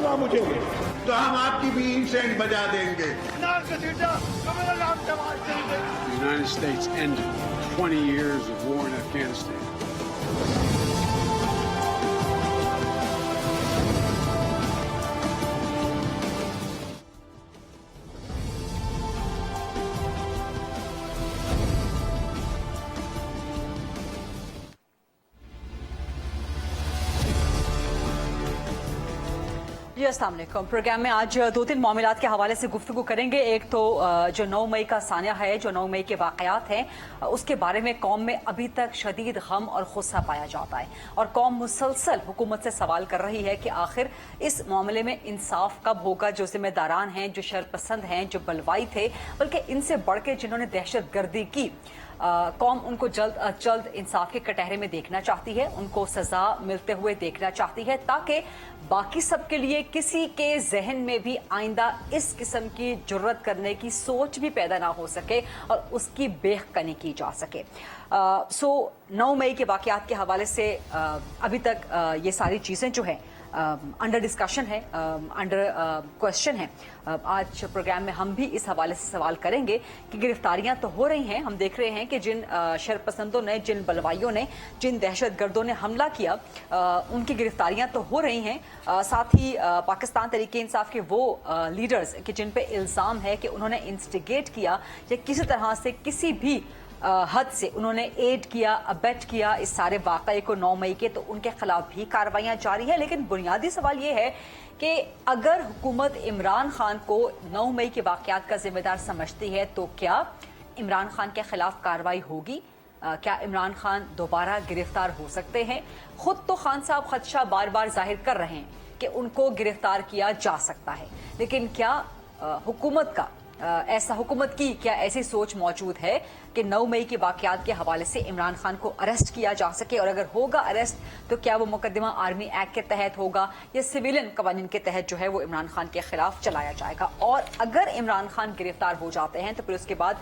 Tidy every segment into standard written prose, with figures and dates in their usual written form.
होगा मुझे तो हम आपकी भी इंसेंट बजा देंगे। The United States ended 20 years of war in Afghanistan. जी अस्सलाम वालेकुम। प्रोग्राम में आज दो तीन मामलात के हवाले से गुफ्तगू करेंगे। एक तो जो 9 मई का सानिया है, जो 9 मई के वाक़यात हैं, उसके बारे में कौम में अभी तक शदीद गम और गुस्सा पाया जाता है और कौम मुसलसल हुकूमत से सवाल कर रही है कि आखिर इस मामले में इंसाफ कब होगा। जो जिम्मेदारान हैं, जो शरपसंद हैं, जो बलवाई थे, बल्कि इनसे बढ़ के जिन्होंने दहशत गर्दी की, कौम उनको जल्द अज जल्द इंसाफ के कटहरे में देखना चाहती है, उनको सजा मिलते हुए देखना चाहती है, ताकि बाकी सब के लिए किसी के जहन में भी आइंदा इस किस्म की जुर्रत करने की सोच भी पैदा ना हो सके और उसकी बेखकनी की जा सके। 9 मई के वाक़यात के हवाले से अभी तक ये सारी चीज़ें जो हैं अंडर डिस्कशन है, अंडर क्वेश्चन है। आज प्रोग्राम में हम भी इस हवाले से सवाल करेंगे कि गिरफ्तारियां तो हो रही हैं, हम देख रहे हैं कि जिन शरपसंदों ने, जिन बलवाइयों ने, जिन दहशतगर्दों ने हमला किया, उनकी गिरफ्तारियां तो हो रही हैं। साथ ही पाकिस्तान तहरीक इंसाफ के वो लीडर्स कि जिन पे इल्ज़ाम है कि उन्होंने इंस्टिगेट किया या किसी तरह से किसी भी हद से उन्होंने एड किया, अबेट किया इस सारे वाक़े को 9 मई के, तो उनके खिलाफ भी कार्रवाइयाँ जारी है। लेकिन बुनियादी सवाल ये है कि अगर हुकूमत इमरान खान को 9 मई के वाक़यात का जिम्मेदार समझती है तो क्या इमरान खान के खिलाफ कार्रवाई होगी? क्या इमरान खान दोबारा गिरफ्तार हो सकते हैं? खुद तो खान साहब खदशा बार बार जाहिर कर रहे हैं कि उनको गिरफ्तार किया जा सकता है, लेकिन क्या हुकूमत का हुकूमत की क्या ऐसी सोच मौजूद है कि 9 मई के वाक़यात के हवाले से इमरान खान को अरेस्ट किया जा सके? और अगर होगा अरेस्ट तो क्या वो मुकदमा आर्मी एक्ट के तहत होगा या सिविलियन कवानीन के तहत जो है वो इमरान खान के खिलाफ चलाया जाएगा? और अगर इमरान खान गिरफ्तार हो जाते हैं तो फिर उसके बाद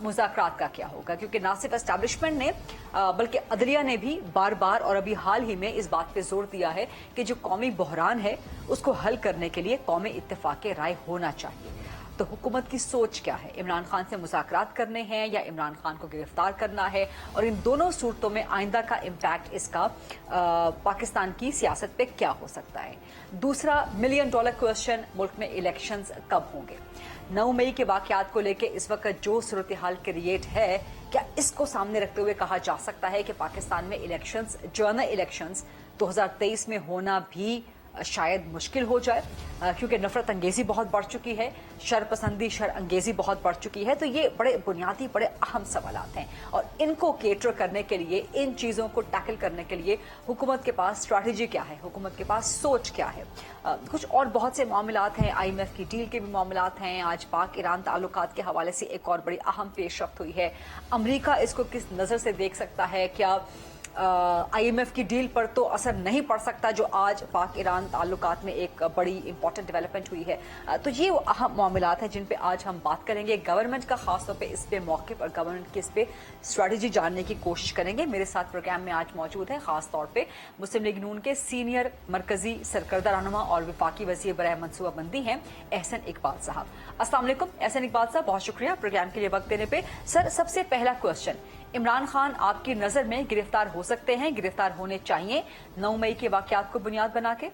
मुज़ाकरात का क्या होगा? क्योंकि ना सिर्फ एस्टैब्लिशमेंट ने बल्कि अदलिया ने भी बार बार और अभी हाल ही में इस बात पे जोर दिया है कि जो कौमी बहरान है उसको हल करने के लिए कौमी इत्तेफाक राय होना चाहिए। तो हुकूमत की सोच क्या है? इमरान खान से मुज़ाकरात करने हैं या इमरान खान को गिरफ्तार करना है? और इन दोनों सूरतों में आइंदा का इम्पैक्ट इसका पाकिस्तान की सियासत पे क्या हो सकता है? दूसरा $1 मिलियन क्वेश्चन, मुल्क में इलेक्शंस कब होंगे? 9 मई के वाक़यात को लेकर इस वक्त जो सूरत हाल क्रिएट है, क्या इसको सामने रखते हुए कहा जा सकता है कि पाकिस्तान में इलेक्शंस, जनरल इलेक्शंस 2023 में होना भी शायद मुश्किल हो जाए, क्योंकि नफरत अंगेजी बहुत बढ़ चुकी है, शरपसंदी, शर अंगेजी बहुत बढ़ चुकी है। तो ये बड़े बुनियादी, बड़े अहम सवालात हैं और इनको केटर करने के लिए, इन चीज़ों को टैकल करने के लिए हुकूमत के पास स्ट्रैटेजी क्या है, हुकूमत के पास सोच क्या है? कुछ और बहुत से मामलात हैं, IMF की डील के भी मामलात हैं। आज पाक ईरान ताल्लुकात के हवाले से एक और बड़ी अहम पेशरफ्त हुई है। अमरीका इसको किस नज़र से देख सकता है? क्या IMF की डील पर तो असर नहीं पड़ सकता जो आज पाक ईरान ताल्लुकात में एक बड़ी इंपॉर्टेंट डेवलपमेंट हुई है? तो ये वो अहम मामलात हैं जिन पे आज हम बात करेंगे। गवर्नमेंट का खास तौर पे इस पे मौक़िफ़ और गवर्नमेंट की इस पे स्ट्रैटेजी जानने की कोशिश करेंगे। मेरे साथ प्रोग्राम में आज मौजूद है खास तौर पे मुस्लिम लीग नून के सीनियर मरकजी सरकर्दा रहनुमा और वफाकी वज़ीर बराए मनसूबाबंदी हैं एहसन इकबाल साहब। अस्सलाम वालेकुम एहसन इकबाल साहब, बहुत शुक्रिया प्रोग्राम के लिए वक्त देने पे। सर, सबसे पहला क्वेश्चन, इमरान खान आपकी नजर में गिरफ्तार हो सकते हैं, गिरफ्तार होने चाहिए 9 मई के वाक़यात को बुनियाद बना के?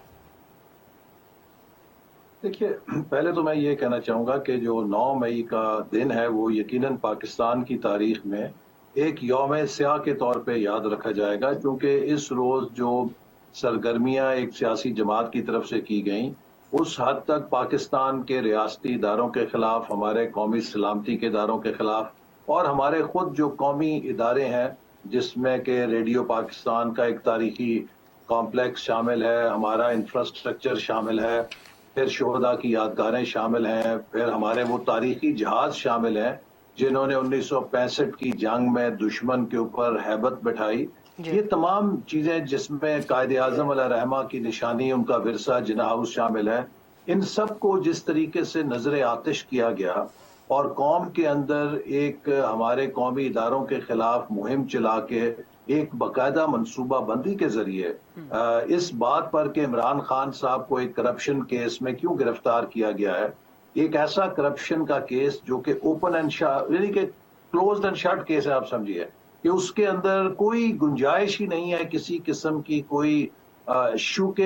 देखिए, पहले तो मैं ये कहना चाहूँगा कि जो 9 मई का दिन है वो यकीनन पाकिस्तान की तारीख में एक यौम स्याह के तौर पे याद रखा जाएगा, क्योंकि इस रोज़ जो सरगर्मियाँ एक सियासी जमात की तरफ से की गईं, उस हद तक पाकिस्तान के रियासती इदारों के ख़िलाफ़, हमारे कौमी सलामती के इदारों के ख़िलाफ़ और हमारे खुद जो कौमी इदारे हैं, जिसमें कि रेडियो पाकिस्तान का एक तारीखी कॉम्प्लेक्स शामिल है, हमारा इंफ्रास्ट्रक्चर शामिल है, फिर शोहदा की यादगारें शामिल हैं, फिर हमारे वो तारीखी जहाज शामिल हैं जिन्होंने 1965 की जंग में दुश्मन के ऊपर हैबत बिठाई। ये तमाम चीज़ें जिसमें कायदे आज़म अलैहिर्रहमा की निशानी, उनका विरसा, जिन्ना हाउस शामिल है, इन सब को जिस तरीके से नजर आतिश किया गया और कौम के अंदर एक हमारे कौमी इदारों के खिलाफ मुहिम चला के ایک باقاعدہ منصوبہ بندی کے ذریعے اس بات پر کہ عمران خان صاحب کو ایک کرپشن کیس میں کیوں گرفتار کیا گیا ہے، ایک ایسا کرپشن کا کیس جو کہ اوپن اینڈ شٹ یعنی کہ کلوزڈ اینڈ شٹ کیس ہے، آپ سمجھیے کہ اس کے اندر کوئی گنجائش ہی نہیں ہے کسی قسم کی کوئی شک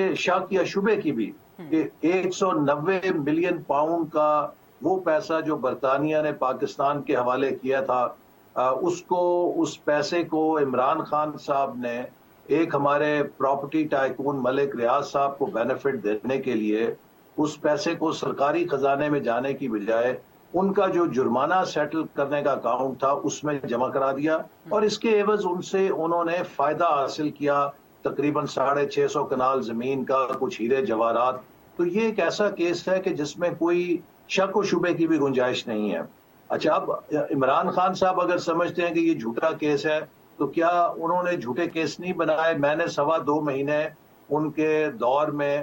یا شبے کی بھی، کہ 190 ملین پاؤنڈ کا وہ پیسہ جو برطانیہ نے پاکستان کے حوالے کیا تھا، اس پیسے کو عمران خان صاحب نے ایک ہمارے پراپرٹی ٹائکون ملک ریاض صاحب کو بینیفٹ دینے کے لیے اس پیسے کو سرکاری خزانے میں جانے کی بجائے ان کا جو جرمانہ سیٹل کرنے کا اکاؤنٹ تھا اس میں جمع کرا دیا، اور اس کے عوض ان سے انہوں نے فائدہ حاصل کیا تقریباً 650 کنال زمین کا، کچھ ہیرے جواہرات۔ تو یہ ایک ایسا کیس ہے کہ جس میں کوئی شک و شبے کی بھی گنجائش نہیں ہے۔ اچھا، اب عمران خان صاحب اگر سمجھتے ہیں کہ یہ جھوٹا کیس ہے تو کیا انہوں نے جھوٹے کیس نہیں بنائے؟ میں نے 2.25 مہینے ان کے دور میں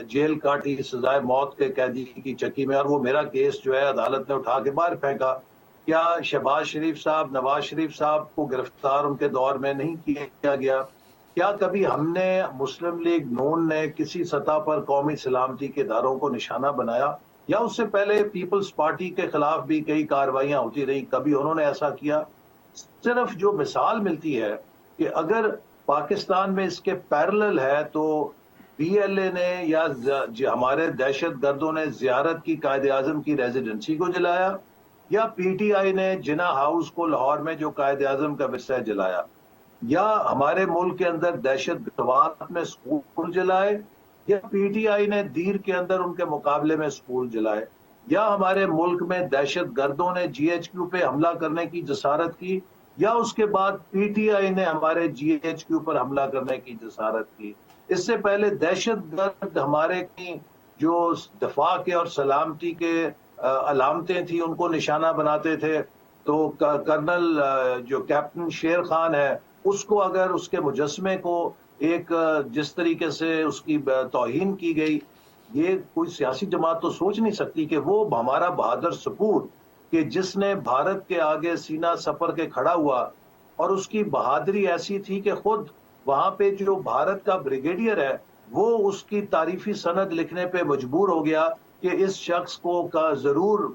جیل کاٹی، سزائے موت کے قیدی کی چکی میں، اور وہ میرا کیس جو ہے عدالت نے اٹھا کے باہر پھینکا۔ کیا شہباز شریف صاحب، نواز شریف صاحب کو گرفتار ان کے دور میں نہیں کیا گیا؟ کیا کبھی ہم نے مسلم لیگ نون نے کسی سطح پر قومی سلامتی کے اداروں کو نشانہ بنایا؟ یا اس سے پہلے پیپلز پارٹی کے خلاف بھی کئی کارروائیاں ہوتی رہی، کبھی انہوں نے ایسا کیا؟ صرف جو مثال ملتی ہے کہ اگر پاکستان میں اس کے پیرلل ہے تو پی ایل اے نے یا ہمارے دہشت گردوں نے زیارت کی قائد اعظم کی ریزیڈنسی کو جلایا، یا پی ٹی آئی نے جناح ہاؤس کو لاہور میں جو قائد اعظم کا ورثہ جلایا، یا ہمارے ملک کے اندر دہشت گردوں میں اسکول جلائے، یا پی ٹی آئی نے دیر کے اندر ان کے مقابلے میں اسکول جلائے، یا ہمارے ملک میں دہشت گردوں نے جی ایچ کیو پہ حملہ کرنے کی جسارت کی، یا اس کے بعد پی ٹی آئی نے ہمارے جی ایچ کیو پر حملہ کرنے کی جسارت کی۔ اس سے پہلے دہشت گرد ہمارے کی جو دفاع کے اور سلامتی کے علامتیں تھیں ان کو نشانہ بناتے تھے، تو کرنل جو کیپٹن شیر خان ہے اس کو اگر اس کے مجسمے کو ایک جس طریقے سے اس کی توہین کی گئی، یہ کوئی سیاسی جماعت تو سوچ نہیں سکتی کہ وہ ہمارا بہادر سپور کہ جس نے بھارت کے آگے سینہ سپر کے کھڑا ہوا، اور اس کی بہادری ایسی تھی کہ خود وہاں پہ جو بھارت کا بریگیڈیئر ہے وہ اس کی تعریفی سند لکھنے پہ مجبور ہو گیا کہ اس شخص کو کا ضرور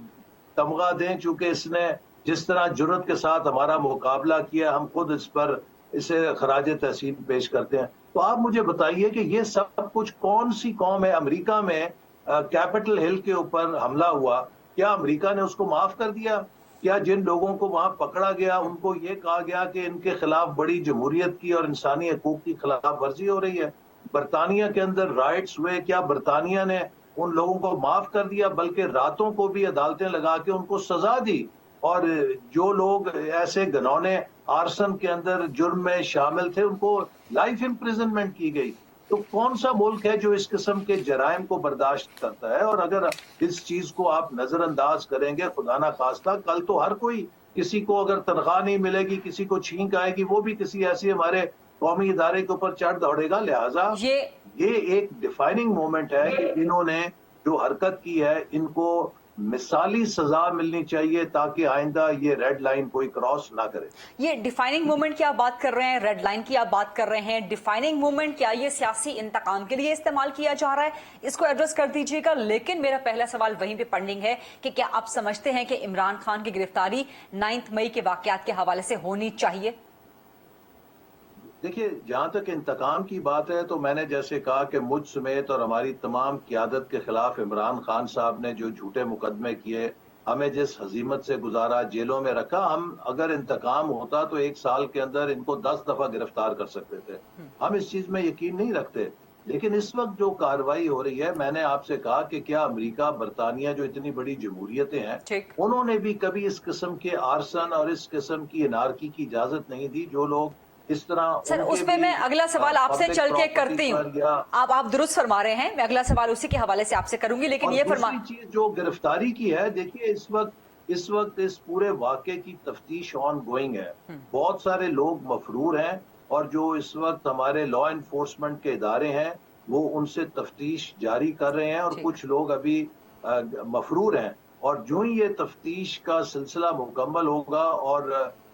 تمغہ دیں، چونکہ اس نے جس طرح جرت کے ساتھ ہمارا مقابلہ کیا، ہم خود اس پر اسے خراج تحسین پیش کرتے ہیں۔ تو آپ مجھے بتائیے کہ یہ سب کچھ کون سی قوم ہے؟ امریکہ میں کیپٹل ہل کے اوپر حملہ ہوا، کیا امریکہ نے اس کو معاف کر دیا؟ کیا جن لوگوں کو وہاں پکڑا گیا ان کو یہ کہا گیا کہ ان کے خلاف بڑی جمہوریت کی اور انسانی حقوق کی خلاف ورزی ہو رہی ہے؟ برطانیہ کے اندر رائٹس ہوئے، کیا برطانیہ نے ان لوگوں کو معاف کر دیا؟ بلکہ راتوں کو بھی عدالتیں لگا کے ان کو سزا دی، اور جو لوگ ایسے گھنونے آرسن کے اندر جرم میں شامل تھے ان کو لائف امپریزنمنٹ کی گئی۔ تو کون سا ملک ہے جو اس قسم کے جرائم کو برداشت کرتا ہے؟ اور اگر اس چیز کو آپ نظر انداز کریں گے، خدا نہ خواستہ کل تو ہر کوئی، کسی کو اگر تنخواہ نہیں ملے گی، کسی کو چھینک آئے گی، وہ بھی کسی ایسی ہمارے قومی ادارے کے اوپر چڑھ دوڑے گا۔ لہٰذا یہ ایک ڈیفائننگ مومنٹ ہے کہ انہوں نے جو حرکت کی ہے ان کو مثالی سزا ملنی چاہیے تاکہ آئندہ یہ ریڈ لائن کوئی کراس نہ کرے۔ یہ ڈیفائننگ مومنٹ کی آپ بات کر رہے ہیں، ریڈ لائن کی آپ بات کر رہے ہیں، ڈیفائننگ مومنٹ کیا یہ سیاسی انتقام کے لیے استعمال کیا جا رہا ہے؟ اس کو ایڈریس کر دیجیے گا۔ لیکن میرا پہلا سوال وہیں پہ پینڈنگ ہے کہ کیا آپ سمجھتے ہیں کہ عمران خان کی گرفتاری 9 مئی کے واقعات کے حوالے سے ہونی چاہیے؟ دیکھیے، جہاں تک انتقام کی بات ہے تو میں نے جیسے کہا کہ مجھ سمیت اور ہماری تمام قیادت کے خلاف عمران خان صاحب نے جو جھوٹے مقدمے کیے، ہمیں جس ہزیمت سے گزارا، جیلوں میں رکھا، ہم اگر انتقام ہوتا تو 1 سال کے اندر ان کو 10 دفعہ گرفتار کر سکتے تھے۔ ہم اس چیز میں یقین نہیں رکھتے، لیکن اس وقت جو کارروائی ہو رہی ہے، میں نے آپ سے کہا کہ کیا امریکہ، برطانیہ جو اتنی بڑی جمہوریتیں ہیں، انہوں نے بھی کبھی اس قسم کے آرسن اور اس قسم کی انارکی کی اجازت نہیں دی؟ جو لوگ اس طرح سر، اس پہ میں اگلا سوال آپ سے چل کے کرتی ہوں۔ آپ درست فرما رہے ہیں، میں اگلا سوال اسی کے حوالے سے آپ سے کروں گی، لیکن یہ دوسری چیز جو گرفتاری کی ہے، دیکھیے اس وقت اس پورے واقعے کی تفتیش آن گوئنگ ہے۔ بہت سارے لوگ مفرور ہیں، اور جو اس وقت ہمارے لا انفورسمنٹ کے ادارے ہیں وہ ان سے تفتیش جاری کر رہے ہیں، اور کچھ لوگ ابھی مفرور ہیں، اور جو ہی یہ تفتیش کا سلسلہ مکمل ہوگا اور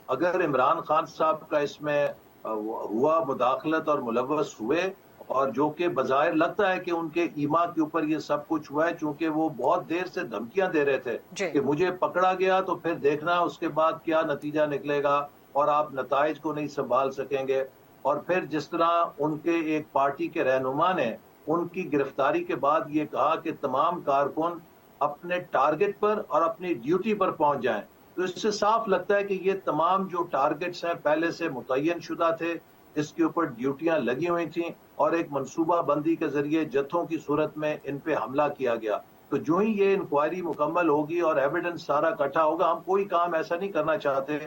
اگر عمران خان صاحب کا اس میں ہوا مداخلت اور ملوث ہوئے، اور جو کہ بظاہر لگتا ہے کہ ان کے ایما کے اوپر یہ سب کچھ ہوا ہے، چونکہ وہ بہت دیر سے دھمکیاں دے رہے تھے جی کہ مجھے پکڑا گیا تو پھر دیکھنا اس کے بعد کیا نتیجہ نکلے گا اور آپ نتائج کو نہیں سنبھال سکیں گے۔ اور پھر جس طرح ان کے ایک پارٹی کے رہنما نے ان کی گرفتاری کے بعد یہ کہا کہ تمام کارکن اپنے ٹارگٹ پر اور اپنی ڈیوٹی پر پہنچ جائیں، تو اس سے صاف لگتا ہے کہ یہ تمام جو ٹارگٹس ہیں پہلے سے متعین شدہ تھے، اس کے اوپر ڈیوٹیاں لگی ہوئی تھیں اور ایک منصوبہ بندی کے ذریعے جتھوں کی صورت میں ان پہ حملہ کیا گیا۔ تو جو ہی یہ انکوائری مکمل ہوگی اور ایویڈنس سارا اکٹھا ہوگا، ہم کوئی کام ایسا نہیں کرنا چاہتے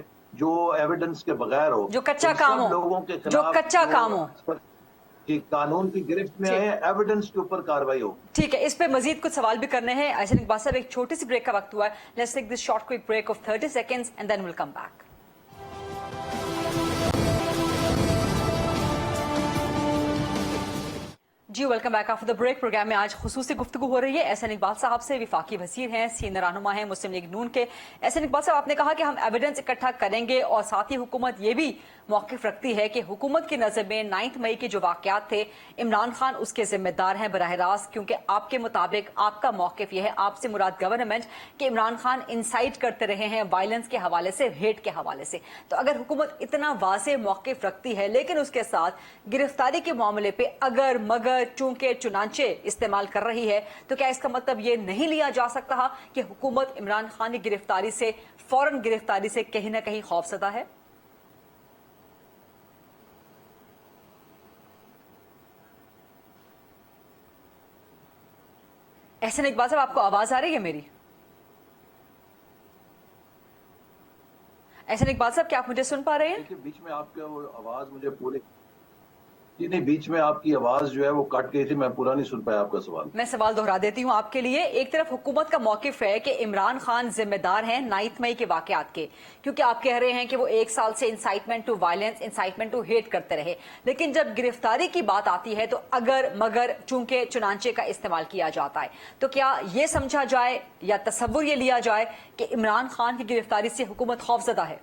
جو ایویڈنس کے بغیر ہو، جو کچا ان کام سب ہو، لوگوں کے جو خلاف کچا کام ہو، کہ قانون کی گرفت میں ٹھیک۔ آئے، ایویڈنس کے اوپر کاروائی ہو۔ ٹھیک ہے، اس پہ مزید کچھ سوال بھی کرنے ہیں۔ احسن اقبال صاحب، ایک چھوٹی سی بریک کا وقت ہوا ہے، let's take this short quick break of 30 seconds and then will come back. جی welcome back after the break. Programme میں آج خصوصی گفتگو ہو رہی ہے احسن اقبال صاحب سے، وفاقی وزیر ہیں، سینئر رہنما ہیں مسلم لیگ نون کے۔ احسن اقبال صاحب، آپ نے کہا کہ ہم ایویڈنس اکٹھا کریں گے، اور ساتھ ہی حکومت یہ بھی موقف رکھتی ہے کہ حکومت کی نظر میں 9 مئی کے جو واقعات تھے، عمران خان اس کے ذمہ دار ہیں براہ راست، کیونکہ آپ کے مطابق آپ کا موقف یہ ہے، آپ سے مراد گورنمنٹ، کہ عمران خان انسائٹ کرتے رہے ہیں وائلنس کے حوالے سے، ہیٹ کے حوالے سے۔ تو اگر حکومت اتنا واضح موقف رکھتی ہے لیکن اس کے ساتھ گرفتاری کے معاملے پہ اگر مگر چونکہ چنانچہ استعمال کر رہی ہے، تو کیا اس کا مطلب یہ نہیں لیا جا سکتا کہ حکومت عمران خان کی گرفتاری سے، فوراً گرفتاری سے کہیں نہ کہیں خوفزدہ ہے؟ احسن اقبال صاحب، آپ کو آواز آ رہی ہے میری؟ احسن اقبال صاحب، کیا آپ مجھے سن پا رہے ہیں؟ دیکھیے بیچ میں آپ کا وہ آواز مجھے پورے جی نہیں، بیچ میں آپ کی آواز جو ہے وہ کٹ گئی تھی، میں پورا نہیں سن پایا آپ کا سوال۔ میں سوال دہرا دیتی ہوں آپ کے لیے۔ ایک طرف حکومت کا موقف ہے کہ عمران خان ذمہ دار ہیں 9 مئی کے واقعات کے، کیونکہ آپ کہہ رہے ہیں کہ وہ 1 سال سے incitement to violence, incitement to hate کرتے رہے، لیکن جب گرفتاری کی بات آتی ہے تو اگر مگر چونکہ چنانچہ کا استعمال کیا جاتا ہے، تو کیا یہ سمجھا جائے یا تصور یہ لیا جائے کہ عمران خان کی گرفتاری سے حکومت خوفزدہ ہے؟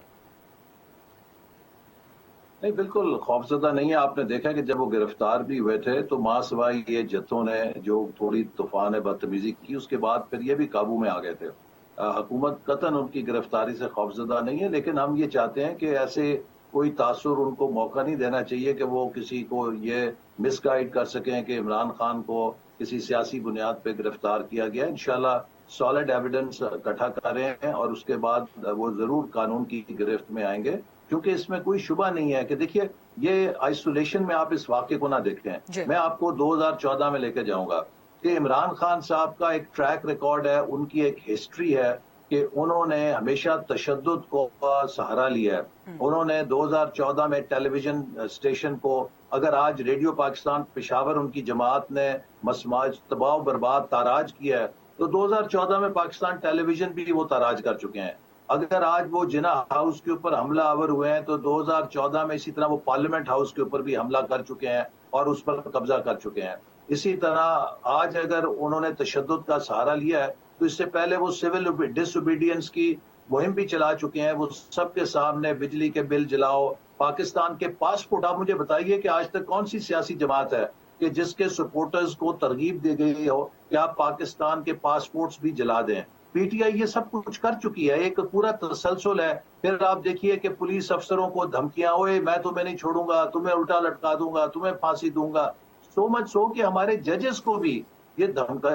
نہیں، بالکل خوفزدہ نہیں ہے۔ آپ نے دیکھا کہ جب وہ گرفتار بھی ہوئے تھے تو ماں سوائے یہ جتھوں نے جو تھوڑی طوفان بدتمیزی کی، اس کے بعد پھر یہ بھی قابو میں آ گئے تھے۔ حکومت قطعاً ان کی گرفتاری سے خوفزدہ نہیں ہے، لیکن ہم یہ چاہتے ہیں کہ ایسے کوئی تاثر ان کو موقع نہیں دینا چاہیے کہ وہ کسی کو یہ مس گائیڈ کر سکیں کہ عمران خان کو کسی سیاسی بنیاد پہ گرفتار کیا گیا۔ انشاءاللہ سالڈ ایویڈنس اکٹھا کریں اور اس کے بعد وہ ضرور قانون کی گرفت میں آئیں گے، کیونکہ اس میں کوئی شبہ نہیں ہے کہ دیکھیے یہ آئسولیشن میں آپ اس واقعے کو نہ دیکھیں۔ میں آپ کو 2014 میں لے کے جاؤں گا کہ عمران خان صاحب کا ایک ٹریک ریکارڈ ہے، ان کی ایک ہسٹری ہے کہ انہوں نے ہمیشہ تشدد کو سہارا لیا ہے۔ انہوں نے 2014 میں ٹیلی ویژن اسٹیشن کو، اگر آج ریڈیو پاکستان پشاور ان کی جماعت نے مسماج تباہ و برباد تاراج کیا ہے، تو 2014 میں پاکستان ٹیلی ویژن بھی وہ تاراج کر چکے ہیں۔ اگر آج وہ جناح ہاؤس کے اوپر حملہ آور ہوئے ہیں تو 2014 میں اسی طرح وہ پارلیمنٹ ہاؤس کے اوپر بھی حملہ کر چکے ہیں اور اس پر قبضہ کر چکے ہیں۔ اسی طرح آج اگر انہوں نے تشدد کا سہارا لیا ہے تو اس سے پہلے وہ سول ڈس اوبیڈینس کی مہم بھی چلا چکے ہیں۔ وہ سب کے سامنے بجلی کے بل جلاؤ، پاکستان کے پاسپورٹ، آپ مجھے بتائیے کہ آج تک کون سی سیاسی جماعت ہے کہ جس کے سپورٹرز کو ترغیب دی گئی ہو کہ آپ پاکستان کے پاسپورٹس بھی جلا دیں۔ پی ٹی آئی یہ سب کچھ کر چکی ہے، ایک پورا تسلسل ہے۔ پھر آپ دیکھیے کہ پولیس افسروں کو دھمکیاں، ہوئے میں تمہیں نہیں چھوڑوں گا، تمہیں الٹا لٹکا دوں گا، تمہیں پھانسی دوں گا، سو مچ سو کہ ہمارے ججز کو بھی یہ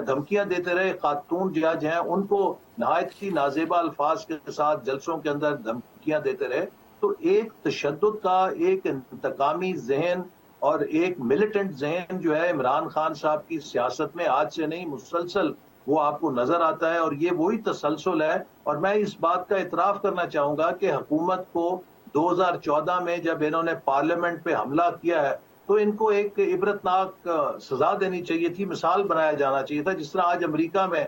دھمکیاں دیتے رہے۔ خاتون جج ہیں، ان کو نہایت ہی نازیبا الفاظ کے ساتھ جلسوں کے اندر دھمکیاں دیتے رہے۔ تو ایک تشدد کا، ایک انتقامی ذہن اور ایک ملیٹنٹ ذہن جو ہے عمران خان صاحب کی سیاست میں آج سے نہیں، مسلسل وہ آپ کو نظر آتا ہے، اور یہ وہی تسلسل ہے۔ اور میں اس بات کا اعتراف کرنا چاہوں گا کہ حکومت کو 2014 میں جب انہوں نے پارلیمنٹ پہ حملہ کیا ہے تو ان کو ایک عبرتناک سزا دینی چاہیے تھی، مثال بنایا جانا چاہیے تھا، جس طرح آج امریکہ میں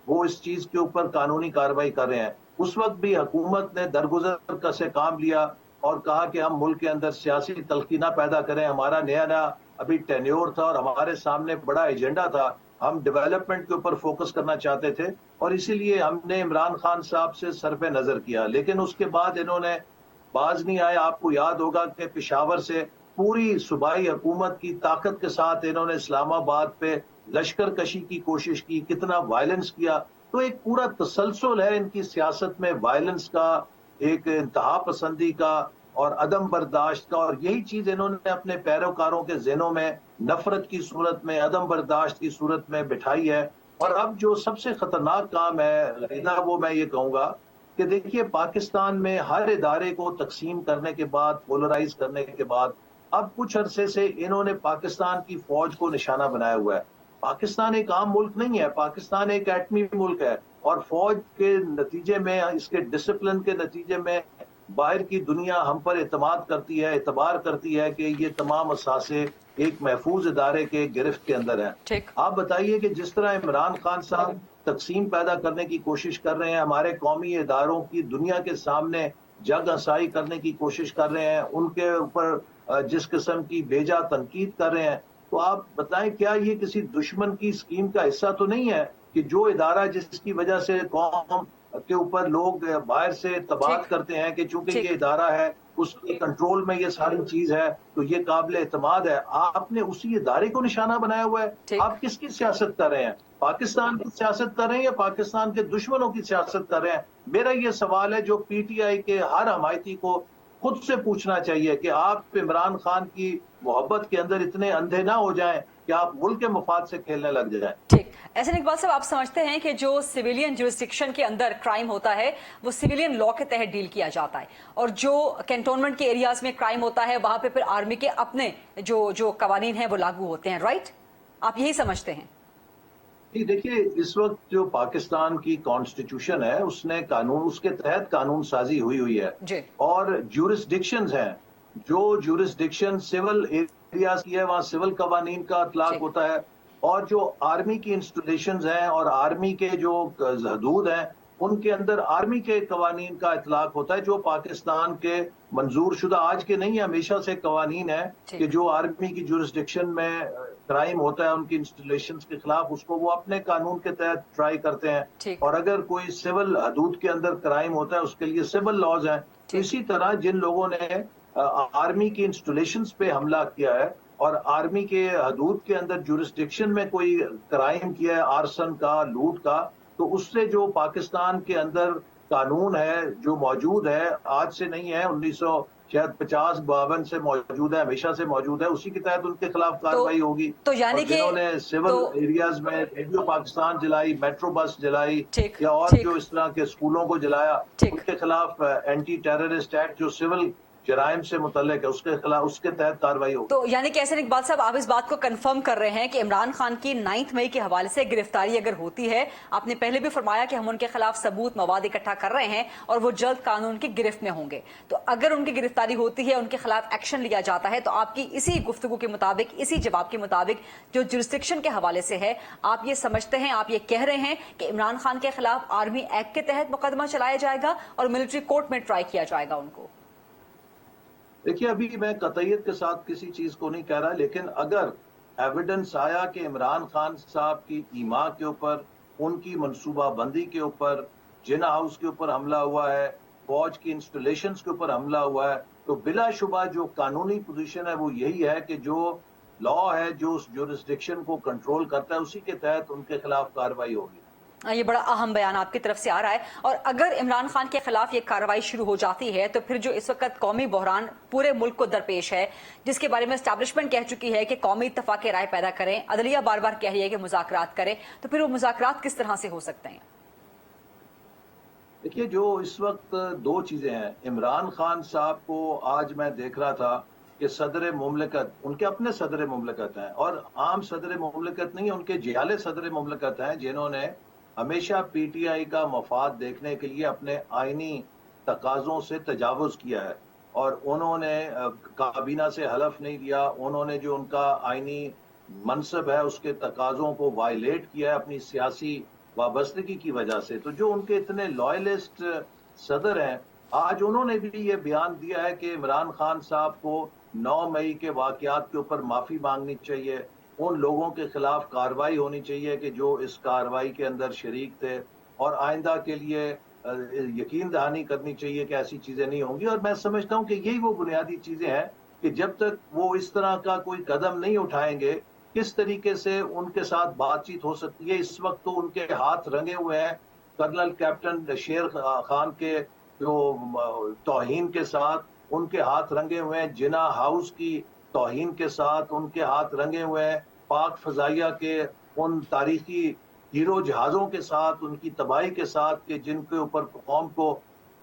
وہ اس چیز کے اوپر قانونی کارروائی کر رہے ہیں۔ اس وقت بھی حکومت نے درگزر کا سے کام لیا اور کہا کہ ہم ملک کے اندر سیاسی تلخی نہ پیدا کریں، ہمارا نیا ابھی ٹینیور تھا اور ہمارے سامنے بڑا ایجنڈا تھا، ہم ڈیولپمنٹ کے اوپر فوکس کرنا چاہتے تھے، اور اسی لیے ہم نے عمران خان صاحب سے صرف نظر کیا۔ لیکن اس کے بعد انہوں نے बाज नहीं आए। आपको याद होगा कि पेशावर से पूरी सूबाई हुकूमत की ताकत के साथ इन्होंने इस्लामाबाद पे लश्कर कशी की कोशिश की, कितना वायलेंस किया। तो एक पूरा तसलसल है इनकी सियासत में, वायलेंस का, एक इंतहा पसंदी का और अदम बर्दाश्त का, और यही चीज इन्होंने अपने पैरोकारों के ज़हनों में नफरत की सूरत में, अदम बर्दाश्त की सूरत में बिठाई है। और अब जो सबसे खतरनाक काम है रीना, वो मैं ये कहूंगा कि देखिए पाकिस्तान में हर इदारे को तकसीम करने के बाद, पोलराइज करने के बाद, अब कुछ अरसे से इन्होंने पाकिस्तान की फौज को निशाना बनाया हुआ है। पाकिस्तान एक आम मुल्क नहीं है, पाकिस्तान एक एटमी मुल्क है, और फौज के नतीजे में, इसके डिसिप्लिन के नतीजे में बाहर की दुनिया हम पर एतमाद करती है, एतबार करती है कि ये तमाम असासे एक महफूज इदारे के गिरफ्त के अंदर है। आप बताइए कि जिस तरह इमरान खान साहब तकसीम पैदा करने की कोशिश कर रहे हैं, हमारे कौमी इदारों की दुनिया के सामने जग हंसाई करने की कोशिश कर रहे हैं, उनके ऊपर जिस किस्म की बेजा तनकीद कर रहे हैं, तो आप बताएं क्या ये किसी दुश्मन की स्कीम का हिस्सा तो नहीं है कि जो इदारा जिसकी वजह से कौम के ऊपर लोग बाहर से तबाद करते हैं कि चूंकि ये इदारा है, उसके कंट्रोल में ये सारी चीज है, तो ये काबिल एतमाद है, आपने उसी इदारे को निशाना बनाया हुआ है। आप किसकी सियासत कर रहे हैं? पाकिस्तान की सियासत कर रहे हैं या पाकिस्तान के दुश्मनों की सियासत कर रहे हैं? मेरा ये सवाल है जो पीटीआई के हर हमायती को खुद से पूछना चाहिए कि आप इमरान खान की मोहब्बत के अंदर इतने अंधे ना हो जाएं कि आप मुल्क के मफाद से खेलने लग जाएं। ठीक, ऐसे इकबाल साहब, आप समझते हैं कि जो सिविलियन जुरिस्डिक्शन के अंदर क्राइम होता है वो सिविलियन लॉ के तहत डील किया जाता है, और जो कैंटोनमेंट के एरियाज में क्राइम होता है वहां पे फिर आर्मी के अपने जो कवानीन हैं वो लागू होते हैं, राइट? आप यही समझते हैं? जी देखिए, इस वक्त जो पाकिस्तान की कॉन्स्टिट्यूशन है, उसने कानून, उसके तहत कानून साजी हुई है, और ज्यूरिस्डिक्शंस हैं, जो ज्यूरिस्डिक्शन सिविल एरियाज की है वहाँ सिविल कवानीन का इतलाक होता है, और जो आर्मी की इंस्टॉलेशंस हैं और आर्मी के जो हदूद हैं उनके अंदर आर्मी के कवानीन का इतलाक होता है, जो पाकिस्तान के मंजूर शुदा आज के नहीं, हमेशा से कवानीन है कि जो आर्मी की ज्यूरिस्डिक्शन में क्राइम होता है उनकी इंस्टॉलेशंस के खिलाफ, उसको वो अपने कानून के तहत ट्राई करते हैं, और अगर कोई सिविल हदूद के अंदर क्राइम होता है उसके लिए सिविल लॉज हैं। तो इसी तरह जिन लोगों ने आर्मी की इंस्टॉलेशंस पे हमला किया है और आर्मी के हदूद के अंदर ज्यूरिस्डिक्शन में कोई क्राइम किया है, आर्सन का, लूट का, तो उससे जो पाकिस्तान के अंदर कानून है जो मौजूद है, आज से नहीं है, 1950-52 से मौजूद है, हमेशा से मौजूद है, उसी के तहत उनके खिलाफ कार्रवाई होगी। तो यानी कि जिन्होंने सिविल एरियाज में रेडियो पाकिस्तान जलाई, मेट्रो बस जलाई, या और जो इस तरह के स्कूलों को जलाया, उनके खिलाफ एंटी टेररिस्ट एक्ट जो सिविल जराइम से मुतल्लिक है उसके खिलाफ, उसके तहत कार्रवाई हो। तो यानी कि ऐसे इकबाल साहब, आप इस बात को कंफर्म कर रहे हैं कि इमरान खान की 9 मई के हवाले से गिरफ्तारी अगर होती है, आपने पहले भी फरमाया कि हम उनके खिलाफ सबूत मवाद इकट्ठा कर रहे हैं और वो जल्द कानून की गिरफ्त में होंगे, तो अगर उनकी गिरफ्तारी होती है, उनके खिलाफ एक्शन लिया जाता है, तो आपकी इसी गुफ्तगू के मुताबिक, इसी जवाब के मुताबिक जो जुरिस्डिक्शन के हवाले से है, आप ये समझते हैं, आप ये कह रहे हैं कि इमरान खान के खिलाफ आर्मी एक्ट के तहत मुकदमा चलाया जाएगा और मिलिट्री कोर्ट में ट्राई किया जाएगा उनको? देखिए, अभी मैं कतईयत के साथ किसी चीज को नहीं कह रहा, लेकिन अगर एविडेंस आया कि इमरान खान साहब की ईमा के ऊपर, उनकी मनसूबाबंदी के ऊपर, जिना हाउस के ऊपर हमला हुआ है, फौज की इंस्टॉलेशंस के ऊपर हमला हुआ है, तो बिलाशुबा जो कानूनी पोजीशन है वो यही है कि जो लॉ है, जो उस ज्यूरिस्डिक्शन को कंट्रोल करता है, उसी के तहत उनके खिलाफ कार्रवाई होगी। ये बड़ा अहम बयान आपकी तरफ से आ रहा है, और अगर इमरान खान के खिलाफ ये कार्रवाई शुरू हो जाती है तो फिर जो इस वक्त कौमी बहरान पूरे मुल्क को दरपेश है, जिसके बारे में एस्टैब्लिशमेंट कह चुकी है कि कौमी इत्तफाक राय पैदा करें, अदलिया बार बार कह रही है कि मुज़ाकरात करें, तो फिर वो मुज़ाकरात किस तरह से हो सकते हैं? देखिए, जो इस वक्त दो चीजें हैं। इमरान खान साहब को आज मैं देख रहा था कि सदर मुमलिकत, उनके अपने सदर मुमलिकत हैं, और आम सदर मुमलिकत नहीं, उनके जियाले सदर मुमलिकत हैं, जिन्होंने हमेशा पीटीआई का मफाद देखने के लिए अपने आईनी तकाज़ों से तजावुज़ किया है, और उन्होंने काबीना से हलफ नहीं दिया, उन्होंने जो उनका आईनी मनसब है उसके तकाज़ों को वायलेट किया है अपनी सियासी वाबस्तगी की वजह से। तो जो उनके इतने लॉयलिस्ट सदर हैं, आज उन्होंने भी ये बयान दिया है कि इमरान खान साहब को 9 मई के वाक़यात के ऊपर माफ़ी मांगनी चाहिए, उन लोगों के खिलाफ कार्रवाई होनी चाहिए कि जो इस कार्रवाई के अंदर शरीक थे, और आइंदा के लिए यकीन दहानी करनी चाहिए कि ऐसी चीजें नहीं होंगी। और मैं समझता हूं कि यही वो बुनियादी चीजें हैं कि जब तक वो इस तरह का कोई कदम नहीं उठाएंगे, किस तरीके से उनके साथ बातचीत हो सकती है। इस वक्त तो उनके हाथ रंगे हुए हैं कर्नल कैप्टन शेर खान के जो तौहीन के साथ, उनके हाथ रंगे हुए हैं जिना हाउस की तौहीन के साथ, उनके हाथ रंगे हुए हैं पाक फजाइया के उन तारीखी हीरो जहाज़ों के साथ, उनकी तबाही के साथ कि जिनके ऊपर कौम को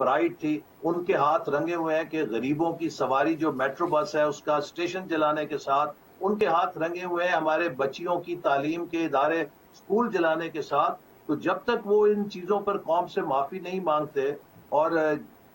प्राइड थी। उनके हाथ रंगे हुए हैं कि गरीबों की सवारी जो मेट्रो बस है उसका स्टेशन जलाने के साथ, उनके हाथ रंगे हुए हैं हमारे बच्चियों की तालीम के इदारे स्कूल जलाने के साथ। तो जब तक वो इन चीज़ों पर कौम से माफ़ी नहीं मांगते और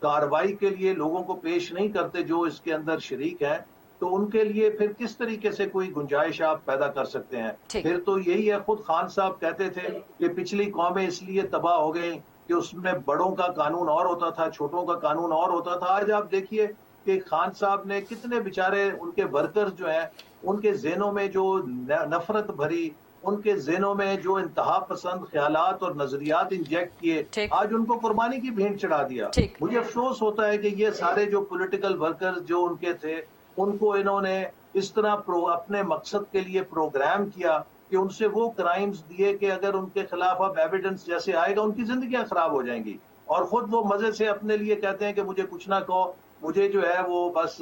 कार्रवाई के लिए लोगों को पेश नहीं करते जो इसके अंदर शरीक हैं, तो उनके लिए फिर किस तरीके से कोई गुंजाइश आप पैदा कर सकते हैं। फिर तो यही है, खुद खान साहब कहते थे कि पिछली कौमें इसलिए तबाह हो गई कि उसमें बड़ों का कानून और होता था, छोटों का कानून और होता था। आज आप देखिए कि खान साहब ने कितने बेचारे उनके वर्कर्स जो हैं, उनके ज़हनों में जो नफरत भरी, उनके ज़हनों में जो इंतहा पसंद ख्यालात और नजरियात इंजेक्ट किए, आज उनको कुर्बानी की भेंट चढ़ा दिया। मुझे अफसोस होता है कि ये सारे जो पॉलिटिकल वर्कर्स जो उनके थे, उनको इन्होंने इस तरह अपने मकसद के लिए प्रोग्राम किया कि उनसे वो क्राइम्स दिए कि अगर उनके खिलाफ अब एविडेंस जैसे आएगा उनकी जिंदगियां खराब हो जाएंगी। और खुद वो मजे से अपने लिए कहते हैं कि मुझे कुछ ना कहो, मुझे जो है वो बस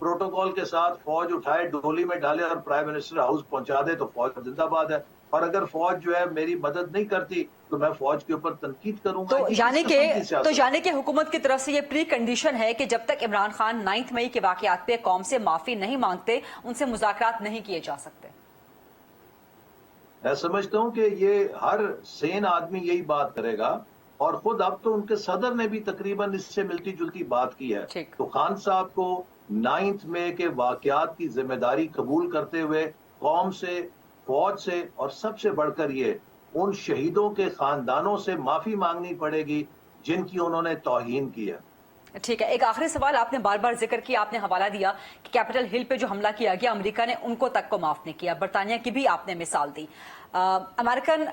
प्रोटोकॉल के साथ फौज उठाए, डोली में डाले और प्राइम मिनिस्टर हाउस पहुंचा दे तो फौज जिंदाबाद है। और अगर फौज जो है मेरी मदद नहीं करती तो मैं फौज के ऊपर तनकीद करूंगा। तो यानी कि हुकूमत की तरफ से ये प्री कंडीशन है कि जब तक इमरान खान 9 मई के वाकयात पे कौम से माफी नहीं मांगते, उनसे मुज़ाकरात नहीं किए जा सकते। मैं समझता हूं कि ये हर सेन आदमी यही बात करेगा और खुद अब तो उनके सदर ने भी तकरीबन इससे मिलती जुलती बात की है। तो खान साहब को 9 मई के वाकयात की जिम्मेदारी कबूल करते हुए कौम से, फौज से और सबसे बढ़कर ये उन शहीदों के खानदानों से माफी मांगनी पड़ेगी जिनकी उन्होंने तौहीन की है। ठीक है, एक आखिरी सवाल, आपने बार बार जिक्र किया, आपने हवाला दिया कि कैपिटल हिल पे जो हमला किया गया अमेरिका ने उनको तक को माफ नहीं किया। बरतानिया की भी आपने मिसाल दी। अमेरिकन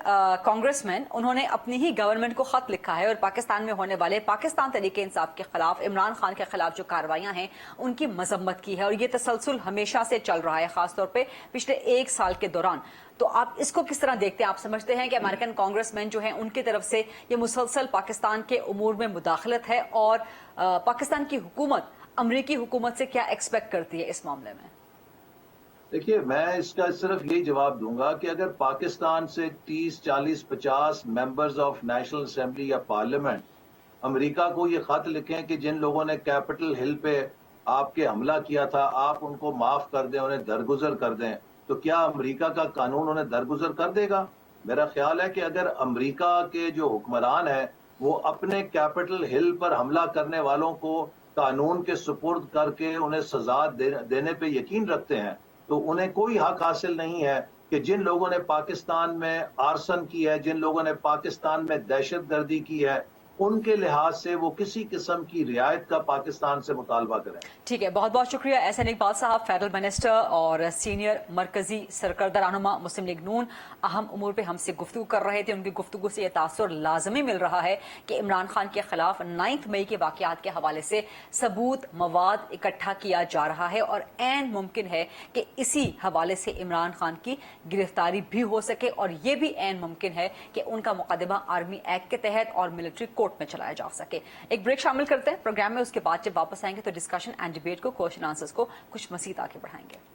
कांग्रेसमैन उन्होंने अपनी ही गवर्नमेंट को खत लिखा है और पाकिस्तान में होने वाले पाकिस्तान तहरीके इंसाफ के खिलाफ, इमरान खान के खिलाफ जो कार्रवाइयां हैं उनकी मजम्मत की है। और ये तसलसल हमेशा से चल रहा है, खासतौर पर पिछले 1 साल के दौरान। तो आप इसको किस तरह देखते हैं? आप समझते हैं कि अमेरिकन कांग्रेसमैन जो हैं उनकी तरफ से ये मुसलसल पाकिस्तान के उमूर में मुदाखलत है और पाकिस्तान की हुकूमत अमरीकी हुकूमत से क्या एक्सपेक्ट करती है इस मामले में? देखिए, मैं इसका सिर्फ यही जवाब दूंगा कि अगर पाकिस्तान से 30, 40, 50 मेंबर्स ऑफ नेशनल असेंबली या पार्लियामेंट अमेरिका को ये खत लिखें कि जिन लोगों ने कैपिटल हिल पे आपके हमला किया था आप उनको माफ कर दें, उन्हें दरगुजर कर दें, तो क्या अमेरिका का कानून उन्हें दरगुजर कर देगा? मेरा ख्याल है कि अगर अमेरिका के जो हुक्मरान हैं वो अपने कैपिटल हिल पर हमला करने वालों को कानून के सुपुर्द करके उन्हें सजा देने पे यकीन रखते हैं, तो उन्हें कोई हक हासिल नहीं है कि जिन लोगों ने पाकिस्तान में आर्सन की है, जिन लोगों ने पाकिस्तान में दहशतगर्दी की है, उनके लिहाज से वो किसी किस्म की रियायत का पाकिस्तान से मुतालबा करें। ठीक है, बहुत बहुत शुक्रिया एहसन इकबाल साहब, फेडरल मिनिस्टर और सीनियर मरकजी सरकर्दा रहनुमा मुस्लिम लीग नून। अहम उमूर पे हमसे गुफ्तगू कर रहे थे। उनकी गुफ्तगू से यह तासुर लाजमी मिल रहा है कि इमरान खान के खिलाफ 9 मई के वाकयात के हवाले से सबूत मवाद इकट्ठा किया जा रहा है और ऐन मुमकिन है कि इसी हवाले से इमरान खान की गिरफ्तारी भी हो सके और ये भी ऐन मुमकिन है कि उनका मुकदमा आर्मी एक्ट के तहत और मिलिट्री कोर्ट में चलाया जा सके। एक ब्रेक शामिल करते हैं प्रोग्राम में, उसके बाद जब वापस आएंगे तो डिस्कशन एंड डिबेट को, क्वेश्चन आंसर्स को कुछ मजीद आगे बढ़ाएंगे।